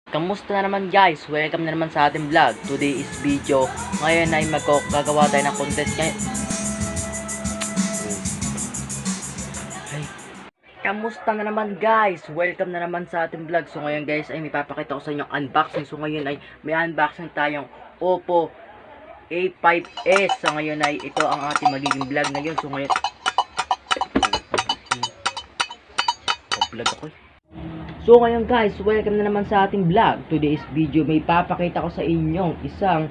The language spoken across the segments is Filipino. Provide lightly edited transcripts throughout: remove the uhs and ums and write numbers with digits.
Kamusta na naman guys? Welcome na naman sa ating vlog. Today is video. Ngayon ay magkagawa tayo ng content ngayon. Ay. Kamusta na naman guys? Welcome na naman sa ating vlog. So ngayon guys ay may papakita ko sa inyo unboxing. So ngayon ay may unboxing tayong Oppo A5s. So ngayon ay ito ang ating magiging vlog ngayon. So ngayon vlog ako. So ngayon guys, welcome na naman sa ating vlog. Today's video, may papakita ko sa inyong isang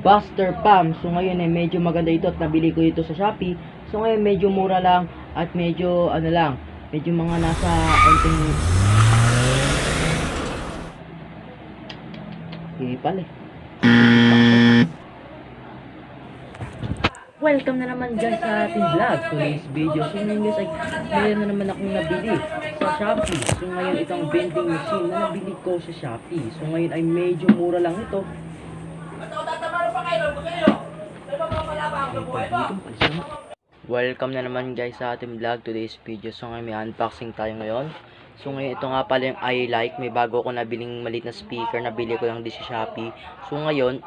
Buster Palm. So ngayon ay medyo maganda ito at nabili ko ito sa Shopee. So ngayon medyo mura lang at medyo ano lang, medyo mga nasa konting hipal eh. Welcome na naman guys sa ating vlog. Today's video. So ngayon guys ay mayroon na naman akong nabili sa Shopee. So ngayon itong vending machine na nabili ko sa Shopee. So ngayon ay medyo mura lang ito. Welcome na naman guys sa ating vlog. Today's video. So ngayon may unboxing tayo ngayon. So ngayon ito nga pala yung iLike. May bago ko nabiling maliit na speaker. Nabili ko lang din sa Shopee. So ngayon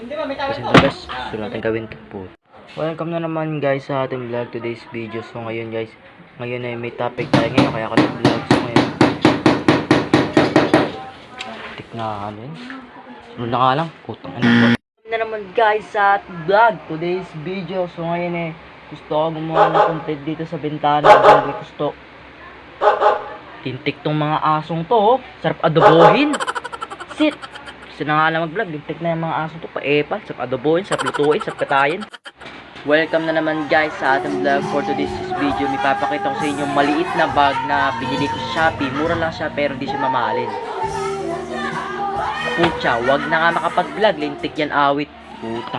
kasi guys, gusto natin gawin ito po. Welcome na naman guys sa ating vlog, today's video. So ngayon guys, ngayon ay may topic tayo ngayon, kaya ako nag-vlog. So ngayon tik na alin. Sunod na nga lang, putang ano. Welcome na naman guys sa ating vlog, today's video. So ngayon eh, gusto ko gumawa ng content dito sa bintana. Gusto tintik tong mga asong to, sarap adobohin. Sit. Gusto na nga lang mag-vlog, lintik na yung mga aso to, pa-epal, sa adobohin, sa lutuin, sa patayin. Welcome na naman guys sa ating vlog. For today's video, may papakita ko sa inyo maliit na bag na binili ko sa Shopee. Mura lang siya pero hindi siya mamahalin. Pucha, wag na nga makapag-vlog, lintik yan awit. Puta.